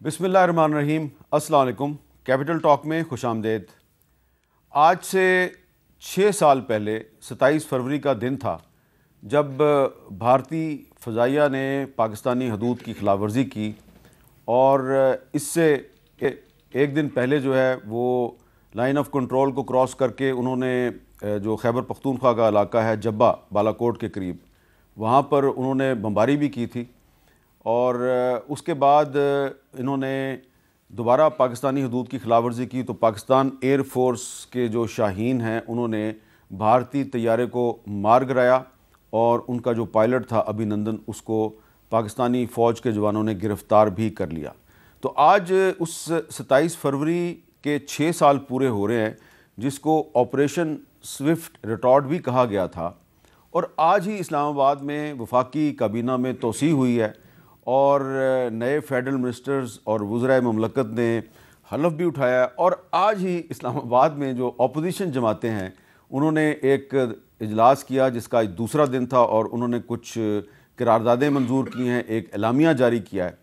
بسم اللہ الرحمن الرحیم۔ السلام علیکم۔ کیپٹل ٹاک میں خوش آمدید۔ آج سے 6 سال پہلے 27 فروری کا دن تھا جب بھارتی فضائیہ نے پاکستانی حدود کی خلاف ورزی کی، اور اس سے ایک دن پہلے جو ہے وہ لائن آف کنٹرول کو کراس کر کے انہوں نے جو خیبر پختونخوا کا علاقہ ہے جبہ بالا کوٹ کے قریب، وہاں پر انہوں نے بمباری بھی کی تھی، اور اس کے بعد انہوں نے دوبارہ پاکستانی حدود کی خلاف ورزی کی تو پاکستان ایئر فورس کے جو شاہین ہیں انہوں نے بھارتی طیارے کو مار گرایا، اور ان کا جو پائلٹ تھا ابھینندن اس کو پاکستانی فوج کے جوانوں نے گرفتار بھی کر لیا۔ تو آج اس 27 فروری کے 6 سال پورے ہو رہے ہیں جس کو آپریشن سوئفٹ ریٹارڈ بھی کہا گیا تھا، اور آج ہی اسلام آباد میں وفاقی کابینہ میں توسیع ہوئی ہے، اور نئے فیڈرل منسٹرز اور وزرائے مملکت نے حلف بھی اٹھایا، اور آج ہی اسلام آباد میں جو اپوزیشن جماعتیں ہیں انہوں نے ایک اجلاس کیا جس کا دوسرا دن تھا، اور انہوں نے کچھ قراردادیں منظور کی ہیں، ایک اعلامیہ جاری کیا ہے۔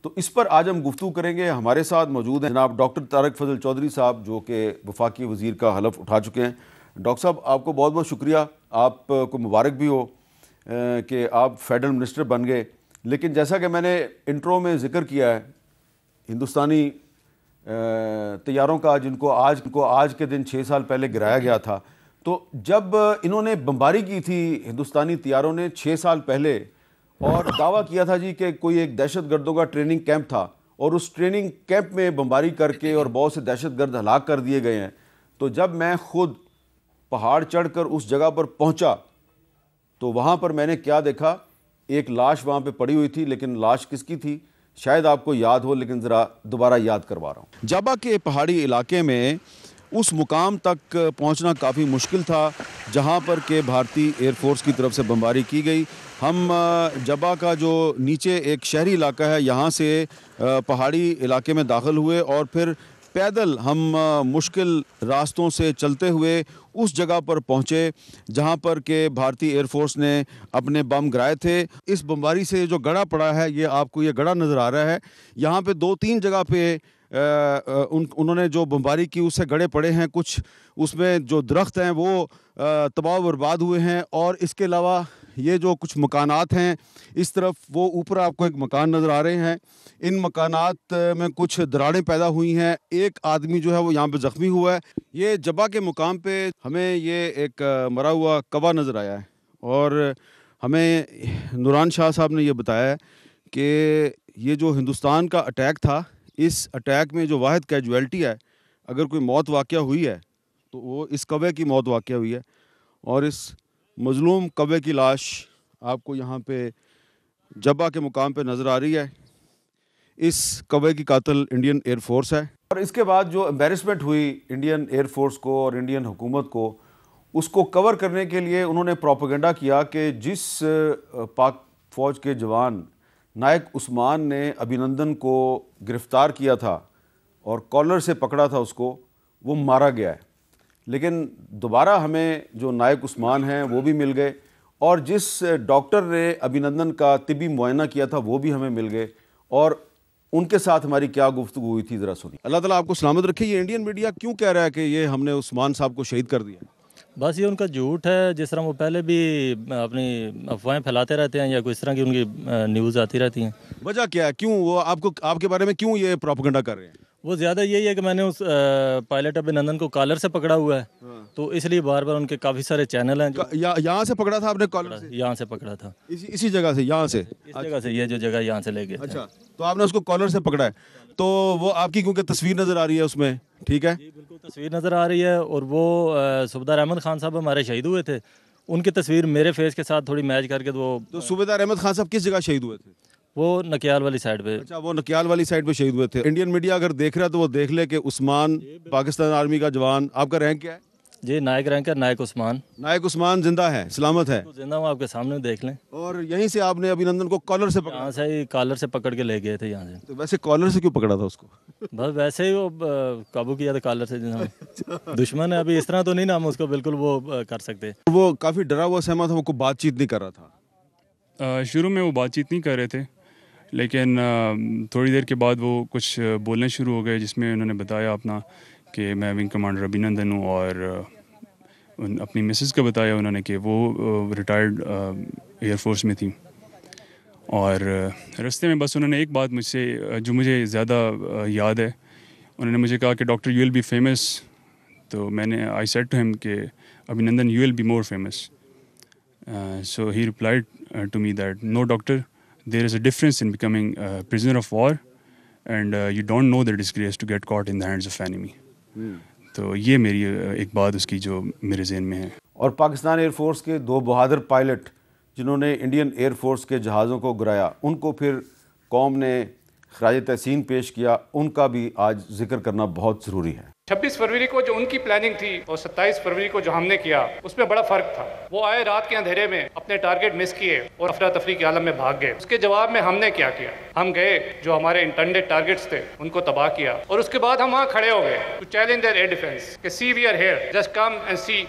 تو اس پر آج ہم گفتگو کریں گے۔ ہمارے ساتھ موجود ہیں جناب ڈاکٹر طارق فضل چودھری صاحب، جو کہ وفاقی وزیر کا حلف اٹھا چکے ہیں۔ ڈاکٹر صاحب، آپ کو بہت بہت شکریہ، آپ کو مبارک بھی ہو کہ آپ فیڈرل منسٹر بن گئے۔ لیکن جیسا کہ میں نے انٹرو میں ذکر کیا ہے، ہندوستانی طیاروں کا جن کو آج کے دن 6 سال پہلے گرایا گیا تھا، تو جب انہوں نے بمباری کی تھی ہندوستانی طیاروں نے 6 سال پہلے، اور دعویٰ کیا تھا جی کہ کوئی ایک دہشت گردوں کا ٹریننگ کیمپ تھا، اور اس ٹریننگ کیمپ میں بمباری کر کے اور بہت سے دہشت گرد ہلاک کر دیے گئے ہیں، تو جب میں خود پہاڑ چڑھ کر اس جگہ پر پہنچا تو وہاں پر میں نے کیا دیکھا، ایک لاش وہاں پہ پڑی ہوئی تھی، لیکن لاش کس کی تھی شاید آپ کو یاد ہو، لیکن ذرا دوبارہ یاد کروا رہا ہوں۔ جبہ کے پہاڑی علاقے میں اس مقام تک پہنچنا کافی مشکل تھا جہاں پر کہ بھارتی ایئر فورس کی طرف سے بمباری کی گئی۔ ہم جبہ کا جو نیچے ایک شہری علاقہ ہے یہاں سے پہاڑی علاقے میں داخل ہوئے، اور پھر پیدل ہم مشکل راستوں سے چلتے ہوئے اس جگہ پر پہنچے جہاں پر کہ بھارتی ایئر فورس نے اپنے بم گرائے تھے۔ اس بمباری سے جو گڑھا پڑا ہے، یہ آپ کو یہ گڑھا نظر آ رہا ہے، یہاں پہ 2-3 جگہ پہ انہوں نے جو بمباری کی اس سے گڑھے پڑے ہیں، کچھ اس میں جو درخت ہیں وہ تباہ و برباد ہوئے ہیں، اور اس کے علاوہ یہ جو کچھ مکانات ہیں اس طرف، وہ اوپر آپ کو ایک مکان نظر آ رہے ہیں، ان مکانات میں کچھ دراڑیں پیدا ہوئی ہیں، ایک آدمی جو ہے وہ یہاں پہ زخمی ہوا ہے۔ یہ جبہ کے مقام پہ ہمیں یہ ایک مرا ہوا کوا نظر آیا ہے، اور ہمیں نوران شاہ صاحب نے یہ بتایا ہے کہ یہ جو ہندوستان کا اٹیک تھا، اس اٹیک میں جو واحد کیجویلٹی ہے، اگر کوئی موت واقعہ ہوئی ہے تو وہ اس کوے کی موت واقعہ ہوئی ہے، اور اس مظلوم کوے کی لاش آپ کو یہاں پہ جبہ کے مقام پہ نظر آ رہی ہے۔ اس کوے کی قاتل انڈین ایئر فورس ہے، اور اس کے بعد جو امبیرسمنٹ ہوئی انڈین ایئر فورس کو اور انڈین حکومت کو، اس کو کور کرنے کے لیے انہوں نے پروپیگنڈا کیا کہ جس پاک فوج کے جوان نائک عثمان نے ابھینندن کو گرفتار کیا تھا اور کالر سے پکڑا تھا اس کو، وہ مارا گیا ہے۔ لیکن دوبارہ ہمیں جو نائک عثمان ہیں وہ بھی مل گئے، اور جس ڈاکٹر نے ابھینندن کا طبی معائنہ کیا تھا وہ بھی ہمیں مل گئے، اور ان کے ساتھ ہماری کیا گفتگو ہوئی تھی ذرا سنیے۔ اللہ تعالیٰ آپ کو سلامت رکھے۔ یہ انڈین میڈیا کیوں کہہ رہا ہے کہ یہ ہم نے عثمان صاحب کو شہید کر دیا؟ بس یہ ان کا جھوٹ ہے، جس طرح وہ پہلے بھی اپنی افواہیں پھیلاتے رہتے ہیں یا کوئی اس طرح کی ان کی نیوز آتی رہتی ہیں۔ وجہ کیا ہے؟ کیوں وہ آپ کے بارے میں کیوں یہ پروپیگنڈا کر رہے ہیں؟ وہ زیادہ یہی ہے کہ میں نے اس پائلٹ ابھینندن کو کالر سے پکڑا ہوا ہے، تو اس لیے بار بار ان کے کافی سارے چینل ہیں۔ یہاں سے پکڑا تھا آپ نے کالر سے؟ یہاں سے پکڑا تھا، اسی جگہ سے، یہاں سے، اس جگہ سے، یہ جو جگہ یہاں سے لے گئے۔ اچھا، تو آپ نے اس کو کالر سے پکڑا ہے، تو وہ آپ کی کیونکہ تصویر نظر آ رہی ہے اس میں، ٹھیک ہے؟ جی بالکل تصویر نظر آ رہی ہے، اور وہ صوبیدار احمد خان صاحب ہمارے شہید ہوئے تھے، ان کی تصویر میرے فیس کے ساتھ تھوڑی میچ کر کے تو صوبیدار احمد خان صاحب کس جگہ شہید ہوئے تھے؟ وہ نکیال والی سائڈ پہ۔ اچھا، وہ نکیال والی سائڈ پہ شہید ہوئے تھے۔ انڈین میڈیا اگر دیکھ رہا ہے تو وہ دیکھ لے کہ عثمان پاکستان آرمی کا جوان، آپ کا رینک کیا ہے؟ جی نائک رینک ہے، نائک عثمان۔ نائک عثمان زندہ ہے، سلامت ہے؟ زندہ ہوں، آپ کے سامنے دیکھ لیں۔ اور یہیں سے آپ نے ابھینندن کو کالر سے پکڑا؟ یہاں سے ہی کالر سے پکڑ کے لے گئے تھے یہاں سے۔ تو ویسے کالر سے کیوں پکڑا تھا اس کو؟ بس ویسے ہی وہ قابو کیا تھا کالر سے، دشمن ہے ابھی، اس طرح تو نہیں نا ہم اس کو بالکل وہ کر سکتے۔ وہ کافی ڈرا ہوا سہما تھا، وہ کوئی بات چیت نہیں کر رہا تھا؟ شروع میں وہ بات چیت نہیں کر رہے تھے، لیکن تھوڑی دیر کے بعد وہ کچھ بولنے شروع ہو گئے، جس میں انہوں نے بتایا اپنا کہ میں ونگ کمانڈر ابھینندن ہوں، اور اپنی مسز کا بتایا انہوں نے کہ وہ ریٹائرڈ ایئر فورس میں تھیں. اور رستے میں بس انہوں نے ایک بات مجھ سے جو مجھے زیادہ یاد ہے، انہوں نے مجھے کہا کہ doctor you will be famous. تو میں نے آئی سیڈ ٹو ہم کہ Abhinandan you will be more famous. So he replied to me that no doctor, there is a difference in becoming prisoner of war and you don't know the disgrace to get caught in the hands of enemy. تو یہ میری ایک بات اس کی جو میرے ذہن میں ہے. اور پاکستان ایئر فورس کے دو بہادر پائلٹ جنہوں نے انڈین ایئر فورس کے جہازوں کو گرایا، ان کو پھر قوم نے خراج تحسین پیش کیا، ان کا بھی آج ذکر کرنا بہت ضروری ہے. 26 فروری کو جو ان کی پلاننگ تھی اور 27 فروری کو جو ہم نے کیا، اس میں بڑا فرق تھا. وہ آئے رات کے اندھیرے میں، اپنے ٹارگٹ مس کیے اور افراتفری کے عالم میں بھاگ گئے. اس کے جواب میں ہم نے کیا کیا؟ ہم گئے، جو ہمارے انٹینڈڈ ٹارگٹس تھے ان کو تباہ کیا، اور اس کے بعد ہم وہاں کھڑے ہو گئے to challenge their air defence کہ see we are here, just come and see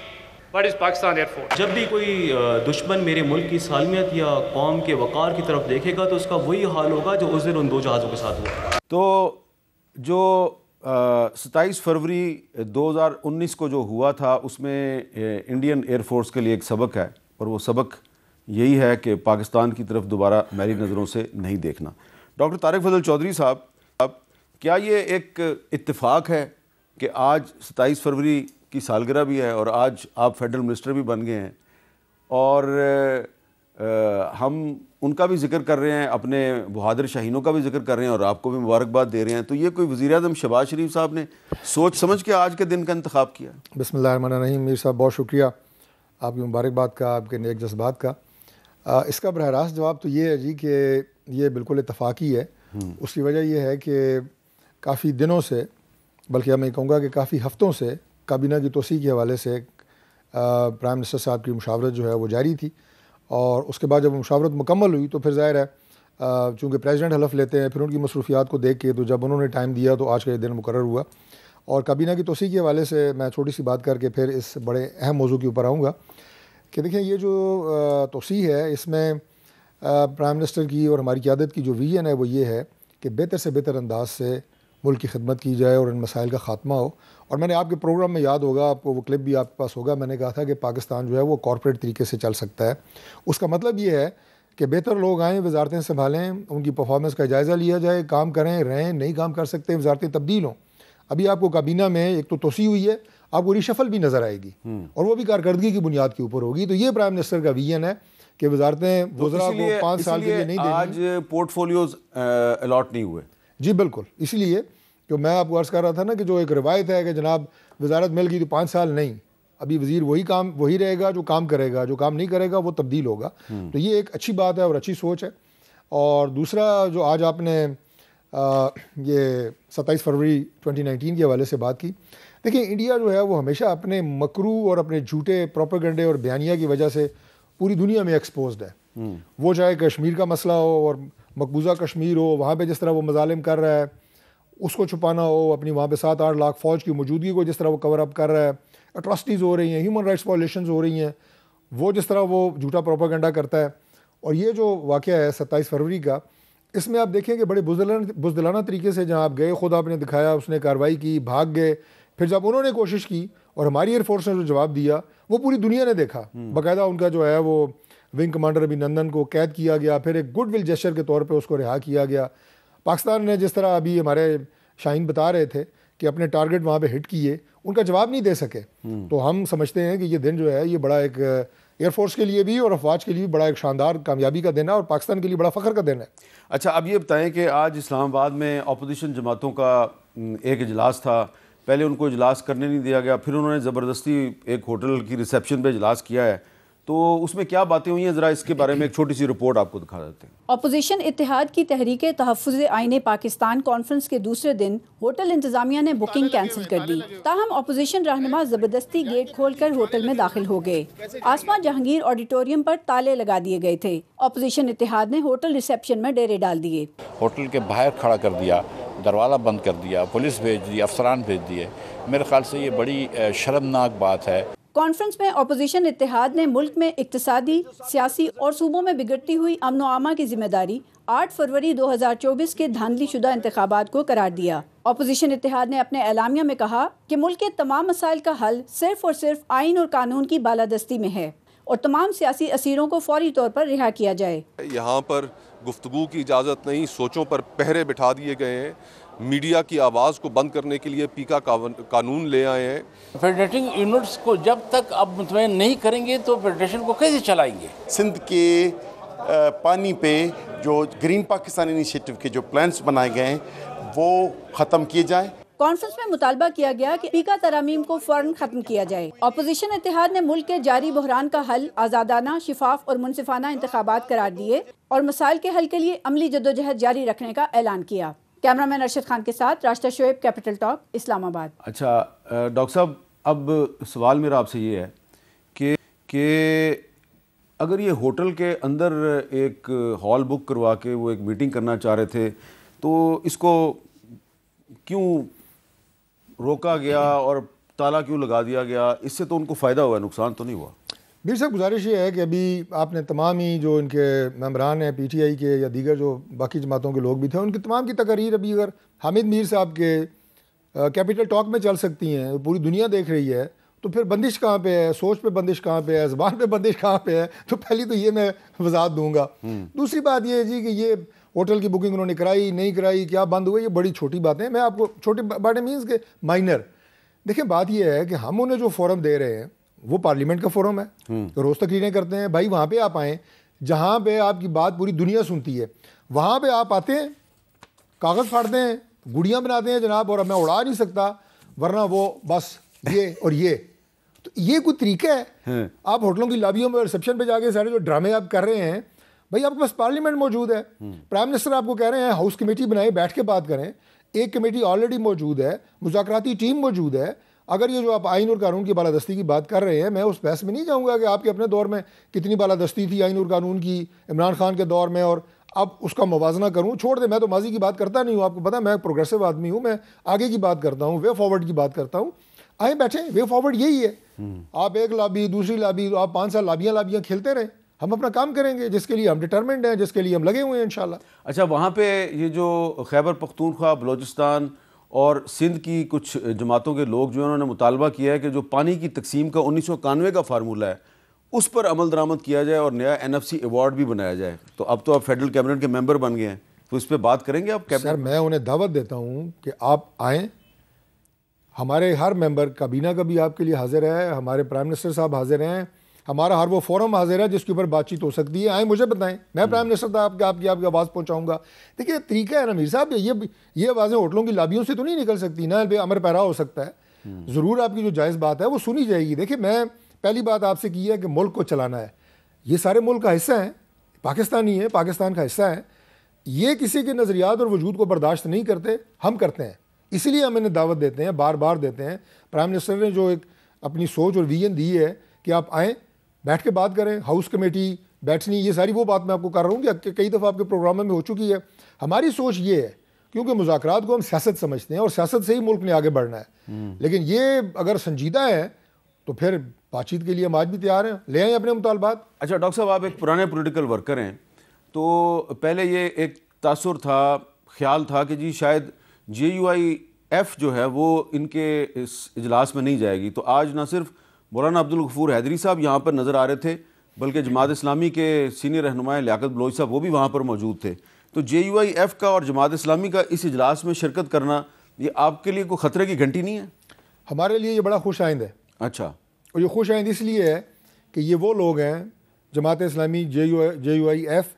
what is Pakistan air force. جب بھی کوئی دشمن میرے ملک کی سالمیت یا قوم کے وقار کی طرف دیکھے گا تو اس کا وہی حال ہوگا جو اس دن ان دو جہازوں کے ساتھ ہوا. تو جو 27 فروری 2019 کو جو ہوا تھا، اس میں انڈین ایئر فورس کے لیے ایک سبق ہے، اور وہ سبق یہی ہے کہ پاکستان کی طرف دوبارہ میلی نظروں سے نہیں دیکھنا. ڈاکٹر طارق فضل چودھری صاحب، اب کیا یہ ایک اتفاق ہے کہ آج 27 فروری کی سالگرہ بھی ہے اور آج آپ فیڈرل منسٹر بھی بن گئے ہیں، اور ہم ان کا بھی ذکر کر رہے ہیں، اپنے بہادر شاہینوں کا بھی ذکر کر رہے ہیں، اور آپ کو بھی مبارکباد دے رہے ہیں، تو یہ کوئی وزیر اعظم شہباز شریف صاحب نے سوچ سمجھ کے آج کے دن کا انتخاب کیا؟ بسم اللہ الرحمن الرحیم. میر صاحب بہت شکریہ آپ کی مبارکباد کا، آپ کے نیک جذبات کا. اس کا براہ راست جواب تو یہ ہے جی کہ یہ بالکل اتفاقی ہے. اس کی وجہ یہ ہے کہ کافی دنوں سے، بلکہ میں کہوں گا کہ کافی ہفتوں سے کابینہ کی توسیع کے حوالے سے پرائم منسٹر صاحب کی مشاورت جو ہے وہ جاری تھی، اور اس کے بعد جب وہ مشاورت مکمل ہوئی تو پھر ظاہر ہے چونکہ پریزیڈنٹ حلف لیتے ہیں، پھر ان کی مصروفیات کو دیکھ کے تو جب انہوں نے ٹائم دیا تو آج کا یہ دن مقرر ہوا. اور کابینہ کی توسیع کے حوالے سے میں چھوٹی سی بات کر کے پھر اس بڑے اہم موضوع کے اوپر آؤں گا کہ دیکھیں یہ جو توسیع ہے، اس میں پرائم منسٹر کی اور ہماری قیادت کی جو ویژن ہے وہ یہ ہے کہ بہتر سے بہتر انداز سے ملک کی خدمت کی جائے اور ان مسائل کا خاتمہ ہو. اور میں نے آپ کے پروگرام میں یاد ہوگا، آپ کو وہ کلپ بھی آپ کے پاس ہوگا، میں نے کہا تھا کہ پاکستان جو ہے وہ کارپوریٹ طریقے سے چل سکتا ہے. اس کا مطلب یہ ہے کہ بہتر لوگ آئیں، وزارتیں سنبھالیں، ان کی پرفارمنس کا جائزہ لیا جائے، کام کریں، رہیں، نہیں کام کر سکتے وزارتیں تبدیل ہوں. ابھی آپ کو کابینہ میں ایک تو توسیع ہوئی ہے، آپ کو ریشفل بھی نظر آئے گی، اور وہ بھی کارکردگی کی بنیاد کے اوپر ہوگی. تو یہ پرائم منسٹر کا ویژن ہے کہ وزارتیں وزراء کو 5 سال کے لیے نہیں دیں. آج پورٹ فولیوز الاٹ نہیں ہوئے. جی بالکل، اسی لیے جو میں آپ کو عرض کر رہا تھا نا کہ جو ایک روایت ہے کہ جناب وزارت مل گئی تو 5 سال نہیں، ابھی وزیر وہی رہے گا جو کام کرے گا، جو کام نہیں کرے گا وہ تبدیل ہوگا. تو یہ ایک اچھی بات ہے اور اچھی سوچ ہے. اور دوسرا جو آج آپ نے یہ 27 فروری 2019 کے حوالے سے بات کی، دیکھیں انڈیا جو ہے وہ ہمیشہ اپنے مکرو اور اپنے جھوٹے پروپیگنڈے اور بیانیہ کی وجہ سے پوری دنیا میں ایکسپوزڈ ہے. وہ چاہے کشمیر کا مسئلہ ہو اور مقبوضہ کشمیر ہو، وہاں پہ جس طرح وہ مظالم کر رہا ہے اس کو چھپانا ہو، اپنی وہاں پہ 7-8 لاکھ فوج کی موجودگی کو جس طرح وہ کور اپ کر رہا ہے، اٹراسٹیز ہو رہی ہیں، ہیومن رائٹس وائلیشنز ہو رہی ہیں، وہ جس طرح وہ جھوٹا پروپیگنڈا کرتا ہے. اور یہ جو واقعہ ہے 27 فروری کا، اس میں آپ دیکھیں کہ بڑے بزدلانہ طریقے سے جہاں آپ گئے، خود آپ نے دکھایا، اس نے کارروائی کی، بھاگ گئے. پھر جب انہوں نے کوشش کی اور ہماری ایئر فورس نے جو جواب دیا وہ پوری دنیا نے دیکھا. باقاعدہ ان کا جو ہے وہ ونگ کمانڈر ابھینندن کو قید کیا گیا، پھر ایک گڈ ول جیسچر کے طور پہ اس کو رہا کیا گیا. پاکستان نے جس طرح ابھی ہمارے شاہین بتا رہے تھے کہ اپنے ٹارگٹ وہاں پہ ہٹ کیے، ان کا جواب نہیں دے سکے. تو ہم سمجھتے ہیں کہ یہ دن جو ہے یہ بڑا ایک ایئر فورس کے لیے بھی اور افواج کے لیے بھی بڑا ایک شاندار کامیابی کا دن ہے اور پاکستان کے لیے بڑا فخر کا دن ہے. اچھا، اب یہ بتائیں کہ آج اسلام آباد میں اپوزیشن جماعتوں کا ایک اجلاس تھا. پہلے ان کو اجلاس کرنے نہیں دیا گیا، پھر انہوں نے زبردستی ایک ہوٹل کی ریسیپشن پہ اجلاس کیا ہے. تو اس میں کیا باتیں ہوئی ہیں، ذرا اس کے بارے میں ایک چھوٹی سی رپورٹ آپ کو دکھا دیتے ہیں. اپوزیشن اتحاد کی تحریک تحفظ آئین پاکستان کانفرنس کے دوسرے دن ہوٹل انتظامیہ نے بکنگ کینسل کر دی. تاہم اپوزیشن رہنما زبردستی گیٹ کھول کر ہوٹل میں داخل ہو گئے. آسما جہانگیر آڈیٹوریم پر تالے لگا دیے گئے تھے. اپوزیشن اتحاد نے ہوٹل ریسیپشن میں ڈیرے ڈال دیے. ہوٹل کے باہر کھڑا کر دیا، دروازہ بند کر دیا، پولیس بھیج دی، افسران بھیج دیے. میرے خیال سے یہ بڑی شرمناک بات ہے. کانفرنس میں اپوزیشن اتحاد نے ملک میں اقتصادی، سیاسی اور صوبوں میں بگڑتی ہوئی امن و امان کی ذمہ داری 8 فروری 2024 کے دھاندلی شدہ انتخابات کو قرار دیا۔ اپوزیشن اتحاد نے اپنے اعلامیہ میں کہا کہ ملک کے تمام مسائل کا حل صرف اور صرف آئین اور قانون کی بالادستی میں ہے اور تمام سیاسی اسیروں کو فوری طور پر رہا کیا جائے۔ یہاں پر گفتگو کی اجازت نہیں، سوچوں پر پہرے بٹھا دیے گئے ہیں، میڈیا کی آواز کو بند کرنے کے لیے پیکا قانون لے آئے ہیں۔ فیڈریٹنگ یونٹس کو جب تک اب مطمئن نہیں کریں گے تو فیڈریشن کو کیسے چلائیں گے؟ سندھ کے پانی پہ جو گرین پاکستان انیشیٹو کے جو پلانس بنائے گئے ہیں وہ ختم کیے جائیں۔ کانفرنس میں مطالبہ کیا گیا کہ پیکا ترامیم کو فوراً ختم کیا جائے۔ اپوزیشن اتحاد نے ملک کے جاری بحران کا حل آزادانہ، شفاف اور منصفانہ انتخابات قرار دیے اور مسائل کے حل کے لیے عملی جدوجہد جاری رکھنے کا اعلان کیا۔ کیمرامین ارشد خان کے ساتھ راشدہ شعیب، کیپٹل ٹاک، اسلام آباد۔ اچھا ڈاکٹر صاحب، اب سوال میرا آپ سے یہ ہے کہ اگر یہ ہوٹل کے اندر ایک ہال بک کروا کے وہ ایک میٹنگ کرنا چاہ رہے تھے تو اس کو کیوں روکا گیا اور تالا کیوں لگا دیا گیا؟ اس سے تو ان کو فائدہ ہوا ہے، نقصان تو نہیں ہوا؟ میر صاحب، گزارش یہ ہے کہ ابھی آپ نے تمام ہی جو ان کے ممبران ہیں پی ٹی آئی کے یا دیگر جو باقی جماعتوں کے لوگ بھی تھے، ان کی تمام کی تقاریر ابھی اگر حامد میر صاحب کے کیپٹل ٹاک میں چل سکتی ہیں، پوری دنیا دیکھ رہی ہے، تو پھر بندش کہاں پہ ہے؟ سوچ پہ بندش کہاں پہ ہے؟ زبان پہ بندش کہاں پہ ہے؟ تو پہلی تو یہ میں وضاحت دوں گا۔ دوسری بات یہ ہے جی کہ یہ ہوٹل کی بکنگ انہوں نے کرائی نہیں کرائی، کیا بند ہوئے، یہ بڑی چھوٹی باتیں، میں آپ کو چھوٹی باتیں مینس کہ مائنر۔ دیکھیں بات یہ ہے کہ ہم انہیں جو فورم دے رہے ہیں وہ پارلیمنٹ کا فورم ہے، روز تقریریں کرتے ہیں، بھائی وہاں پہ آپ آئیں جہاں پہ آپ کی بات پوری دنیا سنتی ہے، وہاں پہ آپ آتے ہیں، کاغذ پھاڑتے ہیں، گڑیاں بناتے ہیں جناب، اور میں اڑا نہیں سکتا ورنہ وہ بس یہ اور یہ، تو یہ کوئی طریقہ ہے؟ آپ ہوٹلوں کی لابیوں میں ریسپشن پہ جا کے سارے جو ڈرامے آپ کر رہے ہیں، بھائی آپ کے پاس پارلیمنٹ موجود ہے، پرائم منسٹر آپ کو کہہ رہے ہیں ہاؤس کمیٹی بنائیں، بیٹھ کے بات کریں، ایک کمیٹی آلریڈی موجود ہے، مذاکراتی ٹیم موجود ہے۔ اگر یہ جو آپ آئین اور قانون کی بالادستی کی بات کر رہے ہیں، میں اس بحث میں نہیں جاؤں گا کہ آپ کے اپنے دور میں کتنی بالادستی تھی آئین اور قانون کی عمران خان کے دور میں، اور اب اس کا موازنہ کروں، چھوڑ دیں، میں تو ماضی کی بات کرتا نہیں ہوں، آپ کو پتہ میں پروگریسو آدمی ہوں، میں آگے کی بات کرتا ہوں، وے فارورڈ کی بات کرتا ہوں۔ آئیں بیٹھیں، وے فارورڈ یہی ہے، آپ ایک لابی دوسری لابی، آپ 5 سال لابیاں کھیلتے رہیں، ہم اپنا کام کریں گے جس کے لیے ہم ڈٹرمنڈ ہیں، جس کے لیے ہم لگے ہوئے ہیں انشاءاللہ۔ اچھا، وہاں پہ یہ جو خیبر پختونخوا، بلوچستان اور سندھ کی کچھ جماعتوں کے لوگ جو انہوں نے مطالبہ کیا ہے کہ جو پانی کی تقسیم کا 1991 کا فارمولہ ہے اس پر عمل درآمد کیا جائے اور نیا NFC ایوارڈ بھی بنایا جائے، تو اب تو آپ فیڈرل کیبنٹ کے ممبر بن گئے ہیں، تو اس پہ بات کریں گے آپ؟ سر میں انہیں دعوت دیتا ہوں کہ آپ آئیں، ہمارے ہر ممبر کابینہ کا بھی آپ کے لیے حاضر ہے، ہمارے پرائم منسٹر صاحب حاضر ہیں، ہمارا ہر وہ فورم حاضر ہے جس کے اوپر بات چیت ہو سکتی ہے، آئیں مجھے بتائیں، میں پرائم منسٹر صاحب آپ کی آواز پہنچاؤں گا۔ دیکھیے طریقہ ہے نا میر صاحب، یہ آوازیں ہوٹلوں کی لابیوں سے تو نہیں نکل سکتی، نہ امر پیرا ہو سکتا ہے، ضرور آپ کی جو جائز بات ہے وہ سنی جائے گی۔ دیکھیے میں پہلی بات آپ سے کی ہے کہ ملک کو چلانا ہے، یہ سارے ملک کا حصہ ہیں، پاکستانی ہے، پاکستان کا حصہ ہے، یہ کسی کے نظریات اور وجود کو برداشت نہیں کرتے، ہم کرتے ہیں، اسی لیے ہم انہیں دعوت دیتے ہیں، بار بار دیتے ہیں۔ پرائم منسٹر نے جو ایک اپنی سوچ اور ویژن دی ہے کہ آپ آئیں، بیٹھ کے بات کریں، ہاؤس کمیٹی بیٹھنی، یہ ساری وہ بات میں آپ کو کر رہا ہوں کہ کئی دفعہ آپ کے پروگراموں میں ہو چکی ہے۔ ہماری سوچ یہ ہے، کیونکہ مذاکرات کو ہم سیاست سمجھتے ہیں اور سیاست سے ہی ملک نے آگے بڑھنا ہے، لیکن یہ اگر سنجیدہ ہے تو پھر بات چیت کے لیے ہم آج بھی تیار ہیں، لے آئیں اپنے مطالبات۔ اچھا ڈاکٹر صاحب، آپ ایک پرانے پولیٹیکل ورکر ہیں، تو پہلے یہ ایک تاثر تھا، خیال تھا کہ جی شاید JUIF جو ہے وہ ان کے اس اجلاس میں نہیں جائے گی، تو آج نہ صرف مولانا عبدالغفور حیدری صاحب یہاں پر نظر آ رہے تھے بلکہ جماعت اسلامی کے سینئر رہنما لیاقت بلوچ صاحب وہ بھی وہاں پر موجود تھے، تو JUIF کا اور جماعت اسلامی کا اس اجلاس میں شرکت کرنا یہ آپ کے لیے کوئی خطرے کی گھنٹی نہیں ہے؟ ہمارے لیے یہ بڑا خوش آئند ہے۔ اچھا، اور یہ خوش آئند اس لیے ہے کہ یہ وہ لوگ ہیں جماعت اسلامی JUIF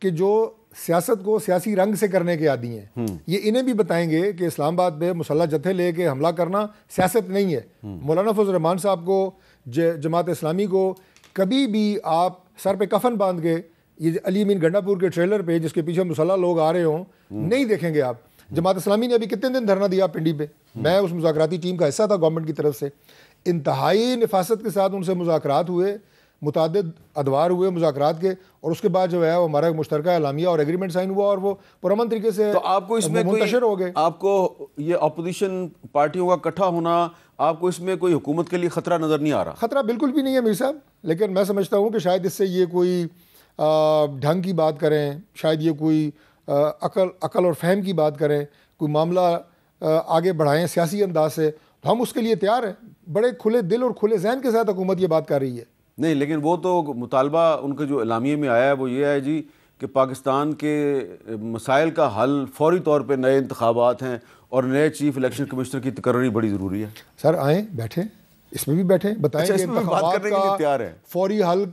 کہ جو سیاست کو سیاسی رنگ سے کرنے کے عادی ہیں، یہ انہیں بھی بتائیں گے کہ اسلام آباد میں مسلح جتھے لے کے حملہ کرنا سیاست نہیں ہے۔ مولانا فضل الرحمان صاحب کو، جماعت اسلامی کو کبھی بھی آپ سر پہ کفن باندھ کے یہ علی امین گنڈا پور کے ٹریلر پہ جس کے پیچھے مسلح لوگ آ رہے ہوں نہیں دیکھیں گے آپ۔ جماعت اسلامی نے ابھی کتنے دن دھرنا دیا پنڈی پہ، میں اس مذاکراتی ٹیم کا حصہ تھا گورنمنٹ کی طرف سے، انتہائی نفاست کے ساتھ ان سے مذاکرات ہوئے، متعدد ادوار ہوئے مذاکرات کے، اور اس کے بعد جو ہے وہ ہمارا مشترکہ اعلامیہ اور ایگریمنٹ سائن ہوا اور وہ پرامن طریقے سے تو آپ کو اس میں منتشر ہو گئے. آپ کو یہ اپوزیشن پارٹیوں کا اکٹھا ہونا، آپ کو اس میں کوئی حکومت کے لیے خطرہ نظر نہیں آ رہا؟ خطرہ بالکل بھی نہیں ہے میر صاحب، لیکن میں سمجھتا ہوں کہ شاید اس سے یہ کوئی ڈھنگ کی بات کریں، شاید یہ کوئی عقل اور فہم کی بات کریں، کوئی معاملہ آگے بڑھائیں سیاسی انداز سے، تو ہم اس کے لیے تیار ہیں. بڑے کھلے دل اور کھلے ذہن کے ساتھ حکومت یہ بات کر رہی ہے. نہیں، لیکن وہ تو مطالبہ ان کے جو اعلامیے میں آیا ہے وہ یہ ہے جی کہ پاکستان کے مسائل کا حل فوری طور پہ نئے انتخابات ہیں اور نئے چیف الیکشن کمشنر کی تقرری بڑی ضروری ہے. سر آئیں بیٹھیں، اس میں بھی بیٹھیں، بتائیں کہ انتخابات کا فوری حل،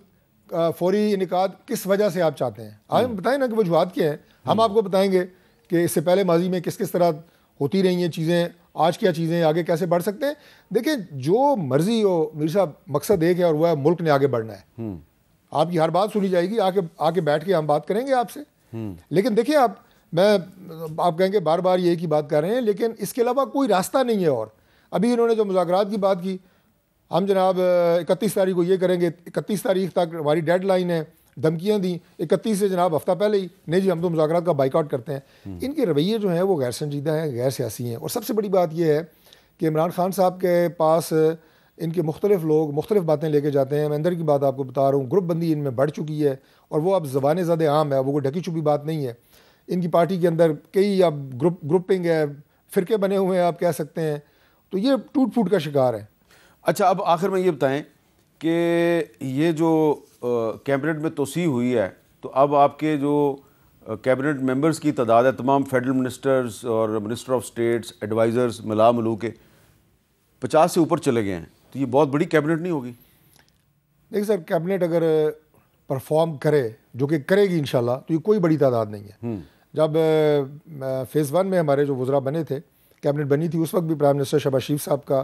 فوری انعقاد کس وجہ سے آپ چاہتے ہیں. آئیں بتائیں نا کہ وجوہات کیا ہیں. ہم آپ کو بتائیں گے کہ اس سے پہلے ماضی میں کس طرح ہوتی رہی ہیں چیزیں، آج کیا چیزیں، آگے کیسے بڑھ سکتے ہیں. دیکھیں جو مرضی ہو میر صاحب، مقصد ایک ہے اور وہ ہے ملک نے آگے بڑھنا ہے. آپ کی ہر بات سنی جائے گی، آ کے بیٹھ کے ہم بات کریں گے آپ سے. لیکن دیکھیں آپ کہیں گے بار بار یہ کی بات کر رہے ہیں، لیکن اس کے علاوہ کوئی راستہ نہیں ہے. اور ابھی انہوں نے جو مذاکرات کی بات کی، ہم جناب 31 تاریخ کو یہ کریں گے، 31 تاریخ تک ہماری ڈیڈ لائن ہے، دھمکیاں دیں 31 سے جناب ہفتہ پہلے ہی نہیں جی ہم تو مذاکرات کا بائیک آؤٹ کرتے ہیں. ان کے رویے جو ہیں وہ غیر سنجیدہ ہیں، غیر سیاسی ہیں. اور سب سے بڑی بات یہ ہے کہ عمران خان صاحب کے پاس ان کے مختلف لوگ مختلف باتیں لے کے جاتے ہیں. میں اندر کی بات آپ کو بتا رہا ہوں، گروپ بندی ان میں بڑھ چکی ہے اور وہ اب زبان زد عام ہے، وہ کوئی ڈھکی چھپی بات نہیں ہے. ان کی پارٹی کے اندر کئی اب گروپنگ ہے، فرقے بنے ہوئے ہیں آپ کہہ سکتے ہیں. تو یہ ٹوٹ پھوٹ کا شکار ہے. اچھا، اب آخر میں یہ بتائیں کہ یہ جو کیبنٹ میں توسیع ہوئی ہے، تو اب آپ کے جو کیبنٹ ممبرز کی تعداد ہے، تمام فیڈرل منسٹرز اور منسٹر آف اسٹیٹس، ایڈوائزرز ملو کے 50 سے اوپر چلے گئے ہیں. تو یہ بہت بڑی کیبنٹ نہیں ہوگی؟ دیکھیں سر، کیبنٹ اگر پرفارم کرے، جو کہ کرے گی انشاءاللہ، تو یہ کوئی بڑی تعداد نہیں ہے. جب فیز 1 میں ہمارے جو وزراء بنے تھے، کیبنٹ بنی تھی، اس وقت بھی پرائم منسٹر شہباز شریف صاحب کا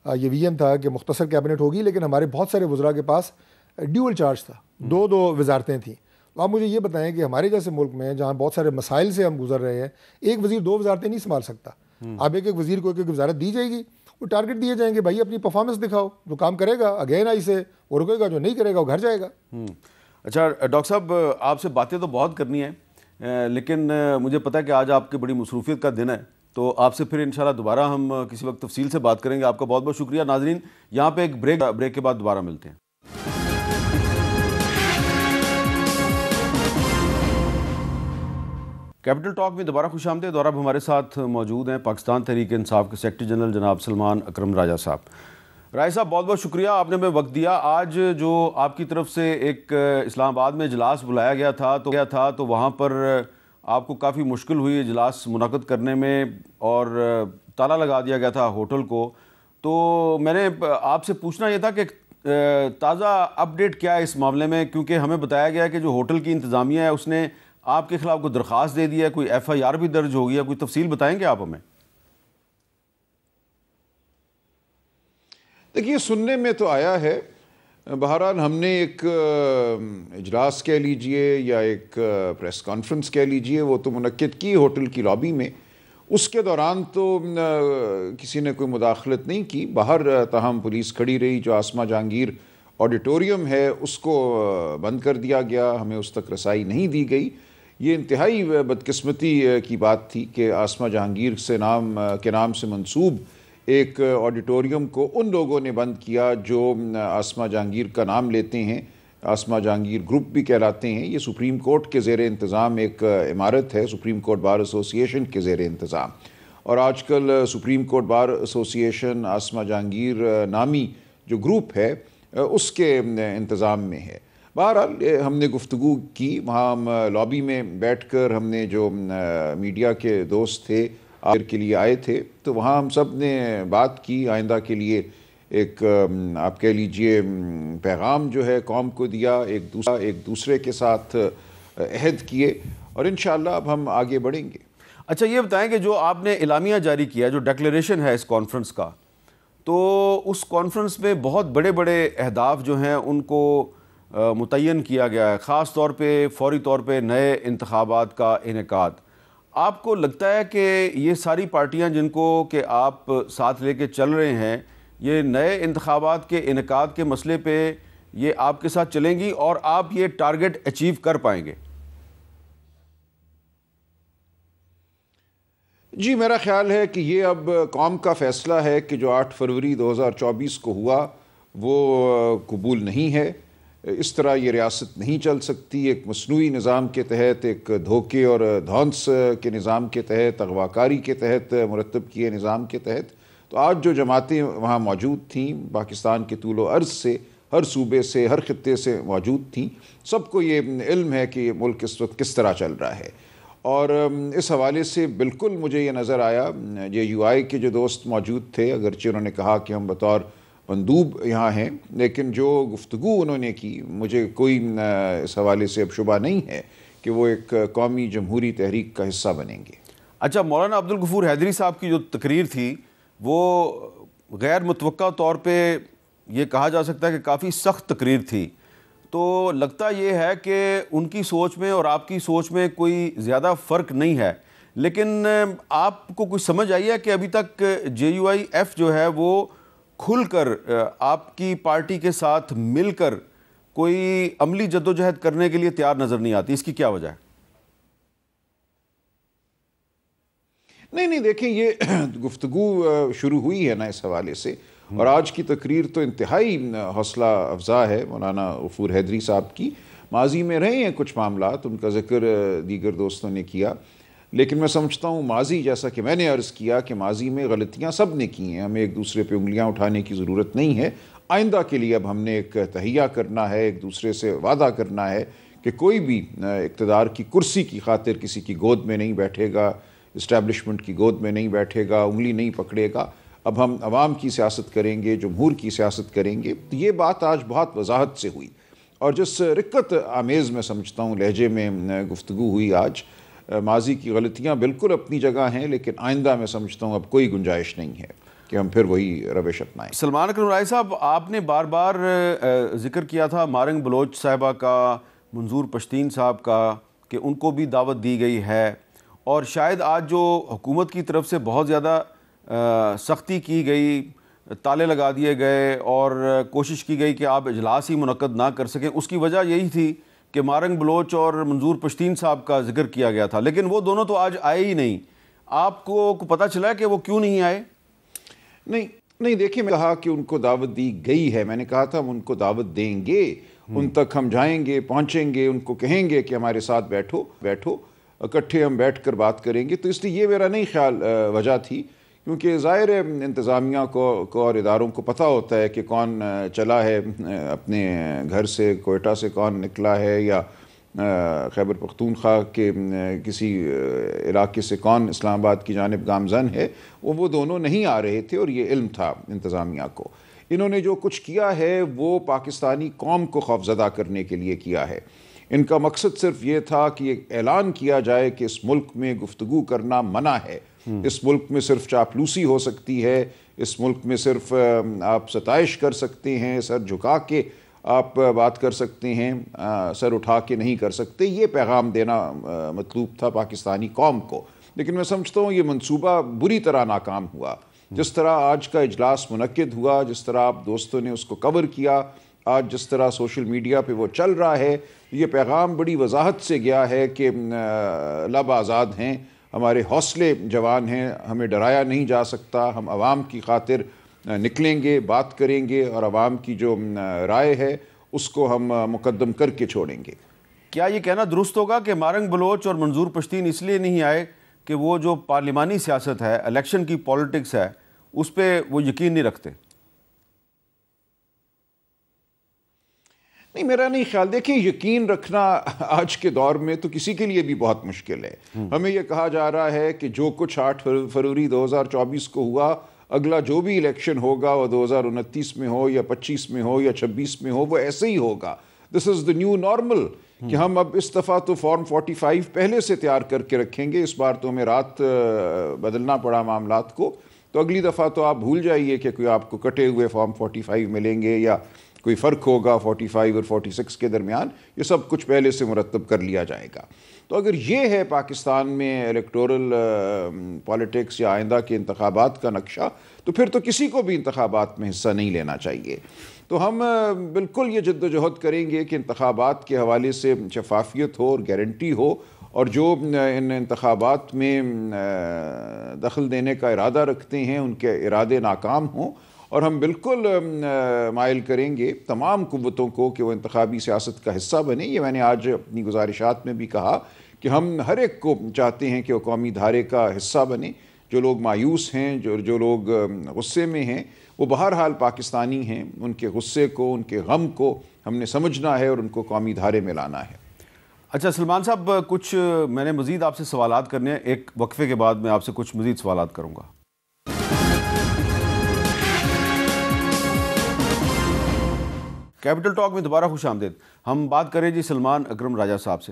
یہ ویژن تھا کہ مختصر کیبنٹ ہوگی، لیکن ہمارے بہت سارے وزراء کے پاس ڈیول چارج تھا، دو وزارتیں تھیں. تو آپ مجھے یہ بتائیں کہ ہمارے جیسے ملک میں جہاں بہت سارے مسائل سے ہم گزر رہے ہیں، ایک وزیر 2 وزارتیں نہیں سنبھال سکتا. اب ایک وزیر کو ایک وزارت دی جائے گی، وہ ٹارگٹ دیے جائیں گے، بھائی اپنی پرفارمنس دکھاؤ، جو کام کرے گا اگین آئی سے وہ رکے گا، جو نہیں کرے گا وہ گھر جائے گا. اچھا ڈاکٹر صاحب، آپ سے باتیں تو بہت کرنی ہیں، لیکن مجھے پتہ ہے کہ آج آپ کی بڑی مصروفیت کا دن ہے، تو آپ سے پھر انشاءاللہ دوبارہ ہم کسی وقت تفصیل سے بات کریں گے. آپ کا بہت بہت شکریہ. ناظرین، یہاں پہ ایک بریک کے بعد دوبارہ ملتے ہیں. کیپٹل ٹاک میں دوبارہ خوش آمدید. اور اب ہمارے ساتھ موجود ہیں پاکستان تحریک انصاف کے سیکرٹری جنرل جناب سلمان اکرم راجہ صاحب. راجہ صاحب، بہت بہت شکریہ، آپ نے ہمیں وقت دیا. آج جو آپ کی طرف سے ایک اسلام آباد میں اجلاس بلایا گیا تھا تو وہاں پر آپ کو کافی مشکل ہوئی اجلاس منعقد کرنے میں، اور تالا لگا دیا گیا تھا ہوٹل کو. تو میں نے آپ سے پوچھنا یہ تھا کہ تازہ اپڈیٹ کیا ہے اس معاملے میں، کیونکہ ہمیں بتایا گیا کہ جو ہوٹل کی انتظامیہ ہے اس نے آپ کے خلاف کوئی درخواست دے دی ہے، کوئی FIR بھی درج ہو گئی ہے. کوئی تفصیل بتائیں گے آپ ہمیں؟ دیکھیے، سننے میں تو آیا ہے، بہرحال ہم نے ایک اجلاس کہہ لیجئے یا ایک پریس کانفرنس کہہ لیجئے، وہ تو منعقد کی ہوٹل کی لابی میں. اس کے دوران تو کسی نے کوئی مداخلت نہیں کی. باہر تاہم پولیس کھڑی رہی. جو آسما جہانگیر آڈیٹوریم ہے اس کو بند کر دیا گیا، ہمیں اس تک رسائی نہیں دی گئی. یہ انتہائی بدقسمتی کی بات تھی کہ آسما جہانگیر کے نام سے منسوب ایک آڈیٹوریم کو ان لوگوں نے بند کیا جو آسما جہانگیر کا نام لیتے ہیں، آسما جہانگیر گروپ بھی کہلاتے ہیں. یہ سپریم کورٹ کے زیر انتظام ایک عمارت ہے، سپریم کورٹ بار ایسوسی ایشن کے زیر انتظام. اور آج کل سپریم کورٹ بار ایسوسی ایشن آسما جہانگیر نامی جو گروپ ہے اس کے انتظام میں ہے. بہرحال ہم نے گفتگو کی وہاں، ہم لابی میں بیٹھ کر، ہم نے جو میڈیا کے دوست تھے کے لیے آئے تھے، تو وہاں ہم سب نے بات کی. آئندہ کے لیے ایک آپ کہہ لیجئے پیغام جو ہے قوم کو دیا، ایک دوسرے کے ساتھ عہد کیے، اور انشاءاللہ اب ہم آگے بڑھیں گے. اچھا، یہ بتائیں کہ جو آپ نے اعلامیہ جاری کیا، جو ڈیکلیریشن ہے اس کانفرنس کا، تو اس کانفرنس میں بہت بڑے بڑے اہداف جو ہیں ان کو متعین کیا گیا ہے، خاص طور پہ فوری طور پہ نئے انتخابات کا انعقاد. آپ کو لگتا ہے کہ یہ ساری پارٹیاں جن کو کہ آپ ساتھ لے کے چل رہے ہیں، یہ نئے انتخابات کے انعقاد کے مسئلے پہ یہ آپ کے ساتھ چلیں گی اور آپ یہ ٹارگٹ اچیو کر پائیں گے؟ جی میرا خیال ہے کہ یہ اب قوم کا فیصلہ ہے کہ جو 8 فروری 2024 کو ہوا وہ قبول نہیں ہے. اس طرح یہ ریاست نہیں چل سکتی. ایک مصنوعی نظام کے تحت، ایک دھوکے اور دھونس کے نظام کے تحت، اغواکاری کے تحت مرتب کیے نظام کے تحت. تو آج جو جماعتیں وہاں موجود تھیں پاکستان کے طول و عرض سے، ہر صوبے سے، ہر خطے سے موجود تھیں، سب کو یہ علم ہے کہ یہ ملک اس وقت کس طرح چل رہا ہے. اور اس حوالے سے بالکل مجھے یہ نظر آیا، یہ یو آئی کے جو دوست موجود تھے، اگرچہ انہوں نے کہا کہ ہم بطور مندوب یہاں ہیں، لیکن جو گفتگو انہوں نے کی، مجھے کوئی اس حوالے سے اب شبہ نہیں ہے کہ وہ ایک قومی جمہوری تحریک کا حصہ بنیں گے. اچھا، مولانا عبدالغفور حیدری صاحب کی جو تقریر تھی وہ غیر متوقع طور پہ یہ کہا جا سکتا ہے کہ کافی سخت تقریر تھی. تو لگتا یہ ہے کہ ان کی سوچ میں اور آپ کی سوچ میں کوئی زیادہ فرق نہیں ہے، لیکن آپ کو کچھ سمجھ آئی ہے کہ ابھی تک JUIF جو ہے وہ کھل کر آپ کی پارٹی کے ساتھ مل کر کوئی عملی جدوجہد کرنے کے لیے تیار نظر نہیں آتی؟ اس کی کیا وجہ ہے؟ نہیں دیکھیں، یہ گفتگو شروع ہوئی ہے نا اس حوالے سے، اور آج کی تقریر تو انتہائی حوصلہ افزا ہے مولانا غفور حیدری صاحب کی. ماضی میں رہے ہیں کچھ معاملات، ان کا ذکر دیگر دوستوں نے کیا، لیکن میں سمجھتا ہوں ماضی، جیسا کہ میں نے عرض کیا کہ ماضی میں غلطیاں سب نے کی ہیں، ہمیں ایک دوسرے پہ انگلیاں اٹھانے کی ضرورت نہیں ہے. آئندہ کے لیے اب ہم نے ایک تہیہ کرنا ہے، ایک دوسرے سے وعدہ کرنا ہے کہ کوئی بھی اقتدار کی کرسی کی خاطر کسی کی گود میں نہیں بیٹھے گا، اسٹیبلشمنٹ کی گود میں نہیں بیٹھے گا، انگلی نہیں پکڑے گا. اب ہم عوام کی سیاست کریں گے، جمہور کی سیاست کریں گے. تو یہ بات آج بہت وضاحت سے ہوئی، اور جس رقت آمیز میں سمجھتا ہوں لہجے میں گفتگو ہوئی آج. ماضی کی غلطیاں بالکل اپنی جگہ ہیں، لیکن آئندہ میں سمجھتا ہوں اب کوئی گنجائش نہیں ہے کہ ہم پھر وہی روش اپنائیں. سلمان اکرم رائی صاحب، آپ نے بار بار ذکر کیا تھا مارنگ بلوچ صاحبہ کا، منظور پشتین صاحب کا، کہ ان کو بھی دعوت دی گئی ہے، اور شاید آج جو حکومت کی طرف سے بہت زیادہ سختی کی گئی، تالے لگا دیے گئے اور کوشش کی گئی کہ آپ اجلاس ہی منعقد نہ کر سکیں، اس کی وجہ یہی تھی کہ مارنگ بلوچ اور منظور پشتین صاحب کا ذکر کیا گیا تھا، لیکن وہ دونوں تو آج آئے ہی نہیں. آپ کو پتہ چلا ہے کہ وہ کیوں نہیں آئے؟ نہیں دیکھیں، میں کہا کہ ان کو دعوت دی گئی ہے، میں نے کہا تھا ہم ان کو دعوت دیں گے، ان تک ہم جائیں گے، پہنچیں گے، ان کو کہیں گے کہ ہمارے ساتھ بیٹھو، اکٹھے ہم بیٹھ کر بات کریں گے. تو اس لیے یہ میرا نہیں خیال وجہ تھی، کیونکہ ظاہر ہے انتظامیہ کو اور اداروں کو پتہ ہوتا ہے کہ کون چلا ہے اپنے گھر سے، کوئٹہ سے کون نکلا ہے، یا خیبر پختونخوا کے کسی علاقے سے کون اسلام آباد کی جانب گامزن ہے. وہ دونوں نہیں آ رہے تھے، اور یہ علم تھا انتظامیہ کو. انہوں نے جو کچھ کیا ہے وہ پاکستانی قوم کو خوفزدہ کرنے کے لیے کیا ہے. ان کا مقصد صرف یہ تھا کہ ایک اعلان کیا جائے کہ اس ملک میں گفتگو کرنا منع ہے، اس ملک میں صرف چاپلوسی ہو سکتی ہے، اس ملک میں صرف آپ ستائش کر سکتے ہیں، سر جھکا کے آپ بات کر سکتے ہیں، سر اٹھا کے نہیں کر سکتے. یہ پیغام دینا مطلوب تھا پاکستانی قوم کو. لیکن میں سمجھتا ہوں یہ منصوبہ بری طرح ناکام ہوا. جس طرح آج کا اجلاس منعقد ہوا، جس طرح آپ دوستوں نے اس کو کور کیا، آج جس طرح سوشل میڈیا پہ وہ چل رہا ہے، یہ پیغام بڑی وضاحت سے گیا ہے کہ لب آزاد ہیں، ہمارے حوصلے جوان ہیں، ہمیں ڈرایا نہیں جا سکتا. ہم عوام کی خاطر نکلیں گے، بات کریں گے، اور عوام کی جو رائے ہے اس کو ہم مقدم کر کے چھوڑیں گے. کیا یہ کہنا درست ہوگا کہ مارنگ بلوچ اور منظور پشتین اس لیے نہیں آئے کہ وہ جو پارلیمانی سیاست ہے، الیکشن کی پولیٹکس ہے، اس پہ وہ یقین نہیں رکھتے؟ نہیں، میرا نہیں خیال. دیکھیں، یقین رکھنا آج کے دور میں تو کسی کے لیے بھی بہت مشکل ہے. ہمیں یہ کہا جا رہا ہے کہ جو کچھ 8 فروری 2024 کو ہوا، اگلا جو بھی الیکشن ہوگا وہ 2029 میں ہو یا 25 میں ہو یا 26 میں ہو، وہ ایسے ہی ہوگا. دس از دا نیو نارمل. کہ ہم اب اس دفعہ تو فارم 45 پہلے سے تیار کر کے رکھیں گے. اس بار تو ہمیں رات بدلنا پڑا معاملات کو، تو اگلی دفعہ تو آپ بھول جائیے کہ کوئی آپ کو کٹے ہوئے فارم 45 ملیں گے یا کوئی فرق ہوگا 45 اور 46 کے درمیان. یہ سب کچھ پہلے سے مرتب کر لیا جائے گا. تو اگر یہ ہے پاکستان میں الیکٹورل پالیٹکس یا آئندہ کے انتخابات کا نقشہ، تو پھر تو کسی کو بھی انتخابات میں حصہ نہیں لینا چاہیے. تو ہم بالکل یہ جد و جہد کریں گے کہ انتخابات کے حوالے سے شفافیت ہو اور گارنٹی ہو، اور جو ان انتخابات میں دخل دینے کا ارادہ رکھتے ہیں ان کے ارادے ناکام ہوں، اور ہم بالکل مائل کریں گے تمام قوتوں کو کہ وہ انتخابی سیاست کا حصہ بنیں۔ یہ میں نے آج اپنی گزارشات میں بھی کہا کہ ہم ہر ایک کو چاہتے ہیں کہ وہ قومی دھارے کا حصہ بنیں۔ جو لوگ مایوس ہیں، جو لوگ غصے میں ہیں، وہ بہرحال پاکستانی ہیں، ان کے غصے کو، ان کے غم کو ہم نے سمجھنا ہے اور ان کو قومی دھارے میں لانا ہے۔ اچھا سلمان صاحب، کچھ میں نے مزید آپ سے سوالات کرنے ہیں، ایک وقفے کے بعد میں آپ سے کچھ مزید سوالات کروں گا۔ کیپٹل ٹاک میں دوبارہ خوش آمدید۔ ہم بات کریں جی سلمان اکرم راجہ صاحب سے۔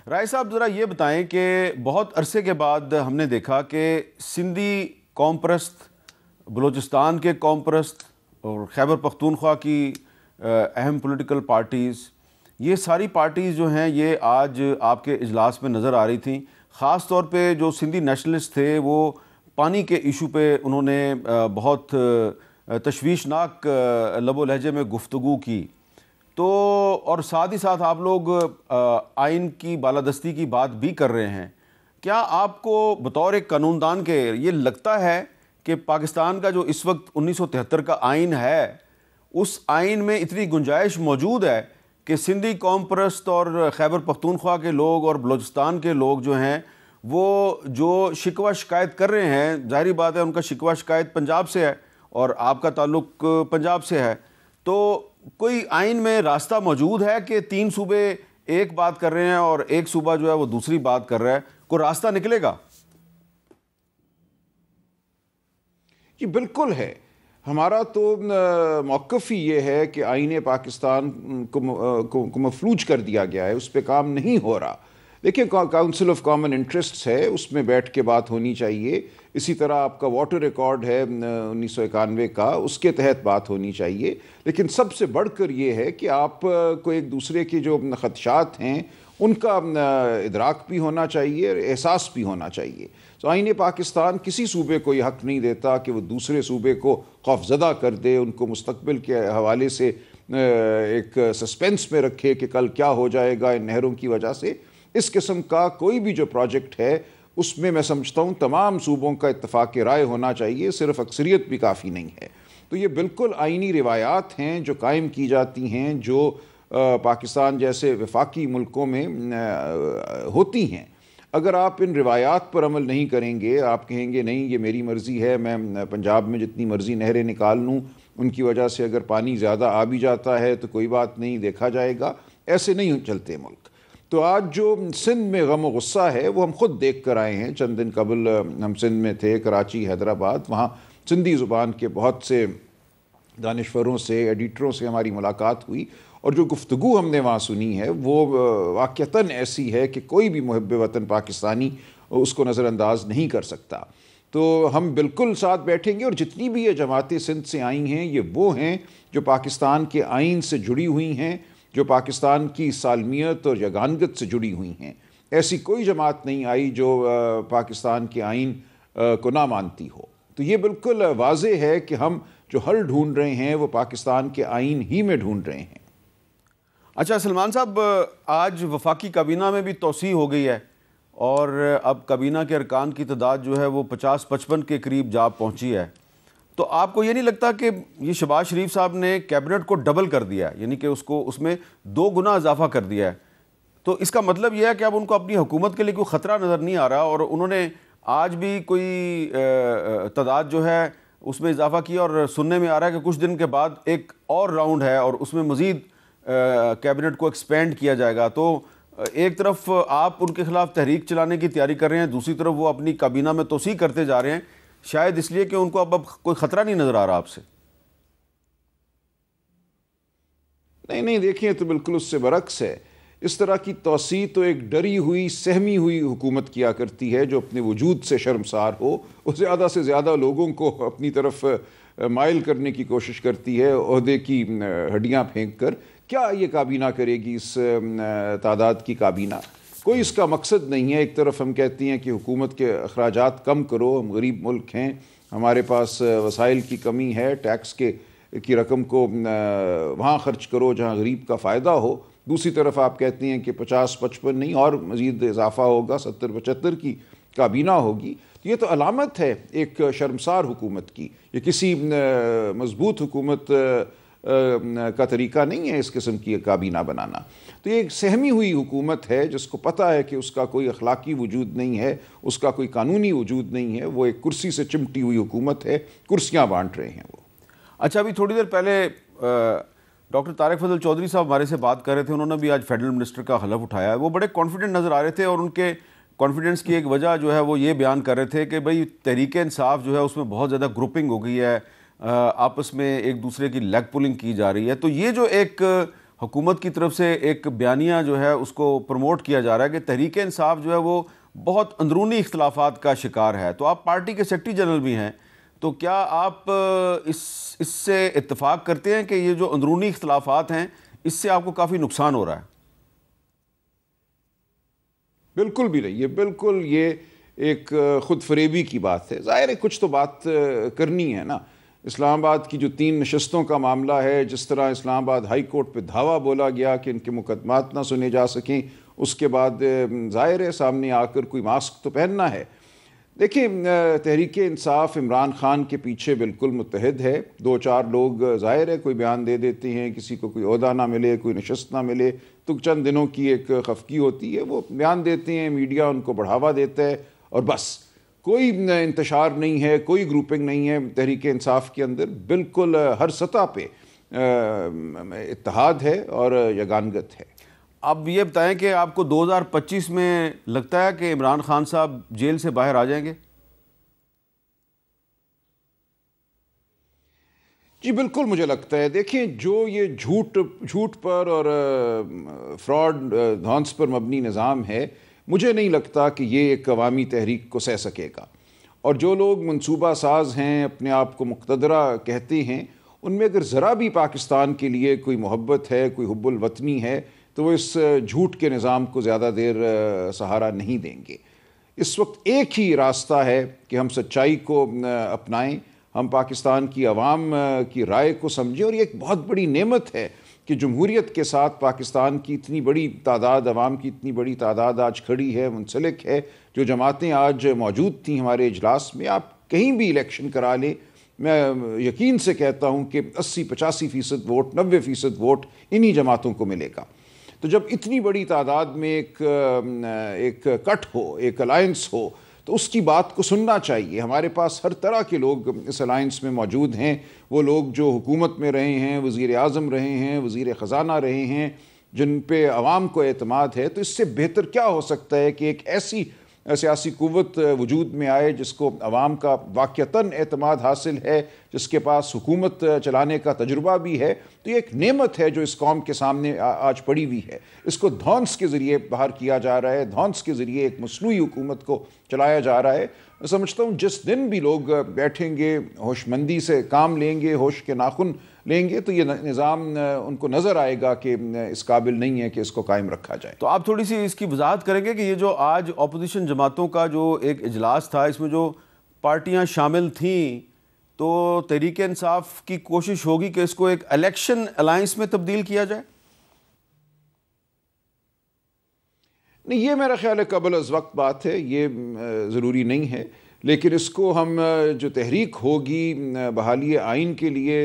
رائے صاحب ذرا یہ بتائیں کہ بہت عرصے کے بعد ہم نے دیکھا کہ سندھی قوم پرست، بلوچستان کے قوم پرست اور خیبر پختونخوا کی اہم پولیٹیکل پارٹیز، یہ ساری پارٹیز جو ہیں یہ آج آپ کے اجلاس میں نظر آ رہی تھیں۔ خاص طور پہ جو سندھی نیشنلسٹ تھے وہ پانی کے ایشو پہ انہوں نے بہت تشویشناک لب و لہجے میں گفتگو کی، تو اور ساتھ ہی ساتھ آپ لوگ آئین کی بالادستی کی بات بھی کر رہے ہیں۔ کیا آپ کو بطور ایک قانون دان کے یہ لگتا ہے کہ پاکستان کا جو اس وقت 1973 کا آئین ہے، اس آئین میں اتنی گنجائش موجود ہے کہ سندھی قوم پرست اور خیبر پختونخوا کے لوگ اور بلوچستان کے لوگ جو ہیں وہ جو شکوہ شکایت کر رہے ہیں، ظاہری بات ہے ان کا شکوہ شکایت پنجاب سے ہے اور آپ کا تعلق پنجاب سے ہے، تو کوئی آئین میں راستہ موجود ہے کہ 3 صوبے ایک بات کر رہے ہیں اور ایک صوبہ جو ہے وہ دوسری بات کر رہا ہے، کوئی راستہ نکلے گا؟ جی بالکل ہے۔ ہمارا تو موقف ہی یہ ہے کہ آئین پاکستان کو مفلوج کر دیا گیا ہے، اس پہ کام نہیں ہو رہا۔ دیکھیں کاؤنسل آف کامن انٹرسٹس ہے، اس میں بیٹھ کے بات ہونی چاہیے۔ اسی طرح آپ کا واٹر ریکارڈ ہے 1991 کا، اس کے تحت بات ہونی چاہیے۔ لیکن سب سے بڑھ کر یہ ہے کہ آپ کو ایک دوسرے کے جو خدشات ہیں ان کا ادراک بھی ہونا چاہیے اور احساس بھی ہونا چاہیے۔ تو آئین پاکستان کسی صوبے کو یہ حق نہیں دیتا کہ وہ دوسرے صوبے کو خوفزدہ کر دے، ان کو مستقبل کے حوالے سے ایک سسپینس میں رکھے کہ کل کیا ہو جائے گا ان نہروں کی وجہ سے۔ اس قسم کا کوئی بھی جو پروجیکٹ ہے اس میں سمجھتا ہوں تمام صوبوں کا اتفاق رائے ہونا چاہیے، صرف اکثریت بھی کافی نہیں ہے۔ تو یہ بالکل آئینی روایات ہیں جو قائم کی جاتی ہیں، جو پاکستان جیسے وفاقی ملکوں میں ہوتی ہیں۔ اگر آپ ان روایات پر عمل نہیں کریں گے، آپ کہیں گے نہیں یہ میری مرضی ہے، میں پنجاب میں جتنی مرضی نہریں نکال لوں، ان کی وجہ سے اگر پانی زیادہ آ بھی جاتا ہے تو کوئی بات نہیں، دیکھا جائے گا، ایسے نہیں چلتے ملک۔ تو آج جو سندھ میں غم و غصہ ہے وہ ہم خود دیکھ کر آئے ہیں۔ چند دن قبل ہم سندھ میں تھے، کراچی، حیدرآباد، وہاں سندھی زبان کے بہت سے دانشوروں سے، ایڈیٹروں سے ہماری ملاقات ہوئی، اور جو گفتگو ہم نے وہاں سنی ہے وہ واقعتاً ایسی ہے کہ کوئی بھی محب وطن پاکستانی اس کو نظر انداز نہیں کر سکتا۔ تو ہم بالکل ساتھ بیٹھیں گے، اور جتنی بھی یہ جماعتیں سندھ سے آئی ہیں یہ وہ ہیں جو پاکستان کے آئین سے جڑی ہوئی ہیں، جو پاکستان کی سالمیت اور یگانگت سے جڑی ہوئی ہیں۔ ایسی کوئی جماعت نہیں آئی جو پاکستان کے آئین کو نہ مانتی ہو۔ تو یہ بالکل واضح ہے کہ ہم جو حل ڈھونڈ رہے ہیں وہ پاکستان کے آئین ہی میں ڈھونڈ رہے ہیں۔ اچھا سلمان صاحب، آج وفاقی کابینہ میں بھی توسیع ہو گئی ہے اور اب کابینہ کے ارکان کی تعداد جو ہے وہ 50-55 کے قریب جا پہنچی ہے، تو آپ کو یہ نہیں لگتا کہ یہ شہباز شریف صاحب نے کیبنٹ کو ڈبل کر دیا ہے، یعنی کہ اس میں 2 گنا اضافہ کر دیا ہے؟ تو اس کا مطلب یہ ہے کہ اب ان کو اپنی حکومت کے لیے کوئی خطرہ نظر نہیں آ رہا، اور انہوں نے آج بھی کوئی تعداد جو ہے اس میں اضافہ کیا، اور سننے میں آ رہا ہے کہ کچھ دن کے بعد ایک اور راؤنڈ ہے اور اس میں مزید کیبنٹ کو ایکسپینڈ کیا جائے گا۔ تو ایک طرف آپ ان کے خلاف تحریک چلانے کی تیاری کر رہے ہیں، دوسری طرف وہ اپنی کابینہ میں توسیع کرتے جا رہے ہیں، شاید اس لیے کہ ان کو اب کوئی خطرہ نہیں نظر آ رہا آپ سے۔ نہیں دیکھیں، تو بالکل اس سے برعکس ہے۔ اس طرح کی توسیع تو ایک ڈری ہوئی، سہمی ہوئی حکومت کیا کرتی ہے جو اپنے وجود سے شرمسار ہو، وہ زیادہ سے زیادہ لوگوں کو اپنی طرف مائل کرنے کی کوشش کرتی ہے، عہدے کی ہڈیاں پھینک کر۔ کیا یہ کابینہ کرے گی اس تعداد کی کابینہ؟ کوئی اس کا مقصد نہیں ہے۔ ایک طرف ہم کہتے ہیں کہ حکومت کے اخراجات کم کرو، ہم غریب ملک ہیں، ہمارے پاس وسائل کی کمی ہے، ٹیکس کے کی رقم کو وہاں خرچ کرو جہاں غریب کا فائدہ ہو، دوسری طرف آپ کہتے ہیں کہ 50-55 نہیں اور مزید اضافہ ہوگا، 70-75 کی کابینہ ہوگی. یہ تو علامت ہے ایک شرمسار حکومت کی. یہ کسی مضبوط حکومت کا طریقہ نہیں ہے اس قسم کی کابینہ بنانا. تو یہ ایک سہمی ہوئی حکومت ہے جس کو پتہ ہے کہ اس کا کوئی اخلاقی وجود نہیں ہے، اس کا کوئی قانونی وجود نہیں ہے. وہ ایک کرسی سے چمٹی ہوئی حکومت ہے، کرسیاں بانٹ رہے ہیں وہ. اچھا، ابھی تھوڑی دیر پہلے ڈاکٹر طارق فضل چودھری صاحب ہمارے سے بات کر رہے تھے. انہوں نے بھی آج فیڈرل منسٹر کا حلف اٹھایا ہے. وہ بڑے کانفیڈنٹ نظر آ رہے تھے اور ان کے کانفیڈنس کی ایک وجہ جو ہے وہ یہ بیان کر رہے تھے کہ بھئی تحریک انصاف جو ہے اس میں بہت زیادہ گروپنگ ہو گئی ہے، آپس میں ایک دوسرے کی لیگ پولنگ کی جا رہی ہے. تو یہ جو ایک حکومت کی طرف سے ایک بیانیہ جو ہے اس کو پروموٹ کیا جا رہا ہے کہ تحریک انصاف جو ہے وہ بہت اندرونی اختلافات کا شکار ہے. تو آپ پارٹی کے سیکرٹری جنرل بھی ہیں، تو کیا آپ اس سے اتفاق کرتے ہیں کہ یہ جو اندرونی اختلافات ہیں اس سے آپ کو کافی نقصان ہو رہا ہے؟ بالکل بھی نہیں. یہ بالکل یہ ایک خود فریبی کی بات ہے. ظاہر ہے کچھ تو بات کرنی ہے نا. اسلام آباد کی جو 3 نشستوں کا معاملہ ہے، جس طرح اسلام آباد ہائی کورٹ پہ دھاوا بولا گیا کہ ان کے مقدمات نہ سنے جا سکیں، اس کے بعد ظاہر ہے سامنے آ کر کوئی ماسک تو پہننا ہے. دیکھیں، تحریک انصاف عمران خان کے پیچھے بالکل متحد ہے. 2-4 لوگ ظاہر ہے کوئی بیان دے دیتے ہیں، کسی کو کوئی عہدہ نہ ملے، کوئی نشست نہ ملے تو چند دنوں کی ایک خفگی ہوتی ہے، وہ بیان دیتے ہیں، میڈیا ان کو بڑھاوا دیتا ہے اور بس. کوئی انتشار نہیں ہے، کوئی گروپنگ نہیں ہے تحریک انصاف کے اندر. بالکل ہر سطح پہ اتحاد ہے اور یگانگت ہے. اب یہ بتائیں کہ آپ کو 2025 میں لگتا ہے کہ عمران خان صاحب جیل سے باہر آ جائیں گے؟ جی بالکل مجھے لگتا ہے. دیکھیں، جو یہ جھوٹ پر اور فراڈ دھونس پر مبنی نظام ہے، مجھے نہیں لگتا کہ یہ ایک عوامی تحریک کو سہ سکے گا. اور جو لوگ منصوبہ ساز ہیں، اپنے آپ کو مقتدرہ کہتے ہیں، ان میں اگر ذرا بھی پاکستان کے لیے کوئی محبت ہے، کوئی حب الوطنی ہے، تو وہ اس جھوٹ کے نظام کو زیادہ دیر سہارا نہیں دیں گے. اس وقت ایک ہی راستہ ہے کہ ہم سچائی کو اپنائیں، ہم پاکستان کی عوام کی رائے کو سمجھیں. اور یہ ایک بہت بڑی نعمت ہے کہ جمہوریت کے ساتھ پاکستان کی اتنی بڑی تعداد، عوام کی اتنی بڑی تعداد آج کھڑی ہے، منسلک ہے. جو جماعتیں آج موجود تھیں ہمارے اجلاس میں، آپ کہیں بھی الیکشن کرا لیں، میں یقین سے کہتا ہوں کہ 80-85% ووٹ، 90% ووٹ انہی جماعتوں کو ملے گا. تو جب اتنی بڑی تعداد میں ایک کٹ ہو، ایک الائنس ہو، تو اس کی بات کو سننا چاہیے. ہمارے پاس ہر طرح کے لوگ اس الائنس میں موجود ہیں. وہ لوگ جو حکومت میں رہے ہیں، وزیر اعظم رہے ہیں، وزیر خزانہ رہے ہیں، جن پہ عوام کو اعتماد ہے. تو اس سے بہتر کیا ہو سکتا ہے کہ ایک ایسی سیاسی قوت وجود میں آئے جس کو عوام کا واقعتاً اعتماد حاصل ہے، جس کے پاس حکومت چلانے کا تجربہ بھی ہے. تو یہ ایک نعمت ہے جو اس قوم کے سامنے آج پڑی ہوئی ہے. اس کو دھونس کے ذریعے باہر کیا جا رہا ہے، دھونس کے ذریعے ایک مصنوعی حکومت کو چلایا جا رہا ہے. میں سمجھتا ہوں جس دن بھی لوگ بیٹھیں گے، ہوش مندی سے کام لیں گے، ہوش کے ناخن لیں گے، تو یہ نظام ان کو نظر آئے گا کہ اس قابل نہیں ہے کہ اس کو قائم رکھا جائے. تو آپ تھوڑی سی اس کی وضاحت کریں گے کہ یہ جو آج اپوزیشن جماعتوں کا جو ایک اجلاس تھا، اس میں جو پارٹیاں شامل تھیں، تو تحریک انصاف کی کوشش ہوگی کہ اس کو ایک الیکشن الائنس میں تبدیل کیا جائے؟ نہیں، یہ میرا خیال ہے قبل از وقت بات ہے، یہ ضروری نہیں ہے. لیکن اس کو ہم جو تحریک ہوگی بحالی آئین کے لیے،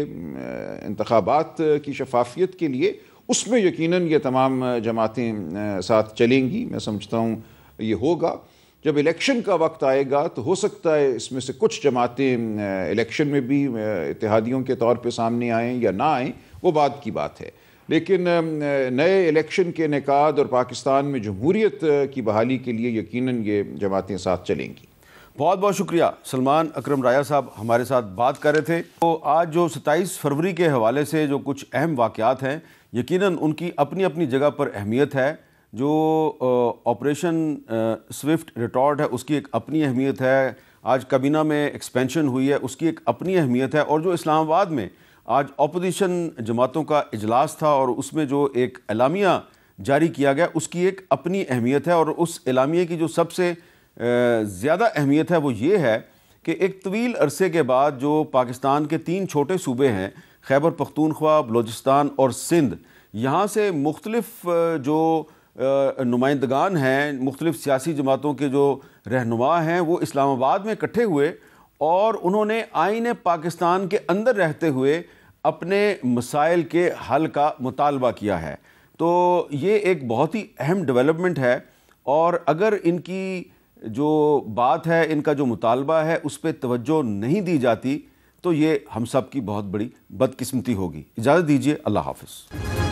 انتخابات کی شفافیت کے لیے، اس میں یقیناً یہ تمام جماعتیں ساتھ چلیں گی. میں سمجھتا ہوں یہ ہوگا. جب الیکشن کا وقت آئے گا تو ہو سکتا ہے اس میں سے کچھ جماعتیں الیکشن میں بھی اتحادیوں کے طور پہ سامنے آئیں یا نہ آئیں، وہ بعد کی بات ہے. لیکن نئے الیکشن کے انعقاد اور پاکستان میں جمہوریت کی بحالی کے لیے یقیناً یہ جماعتیں ساتھ چلیں گی. بہت بہت شکریہ. سلمان اکرم رایا صاحب ہمارے ساتھ بات کر رہے تھے. تو آج جو 27 فروری کے حوالے سے جو کچھ اہم واقعات ہیں، یقیناً ان کی اپنی اپنی جگہ پر اہمیت ہے. جو آپریشن سوئفٹ ریٹارٹ ہے، اس کی ایک اپنی اہمیت ہے. آج کابینہ میں ایکسپینشن ہوئی ہے، اس کی ایک اپنی اہمیت ہے. اور جو اسلام آباد میں آج اپوزیشن جماعتوں کا اجلاس تھا اور اس میں جو ایک اعلامیہ جاری کیا گیا، اس کی ایک اپنی اہمیت ہے. اور اس اعلامیے کی جو سب سے زیادہ اہمیت ہے وہ یہ ہے کہ ایک طویل عرصے کے بعد جو پاکستان کے 3 چھوٹے صوبے ہیں، خیبر پختونخوا، بلوچستان اور سندھ، یہاں سے مختلف جو نمائندگان ہیں، مختلف سیاسی جماعتوں کے جو رہنما ہیں، وہ اسلام آباد میں اکٹھے ہوئے اور انہوں نے آئین پاکستان کے اندر رہتے ہوئے اپنے مسائل کے حل کا مطالبہ کیا ہے۔ تو یہ ایک بہت ہی اہم ڈیولپمنٹ ہے، اور اگر ان کی جو بات ہے، ان کا جو مطالبہ ہے، اس پہ توجہ نہیں دی جاتی تو یہ ہم سب کی بہت بڑی بدقسمتی ہوگی۔ اجازت دیجیے، اللہ حافظ۔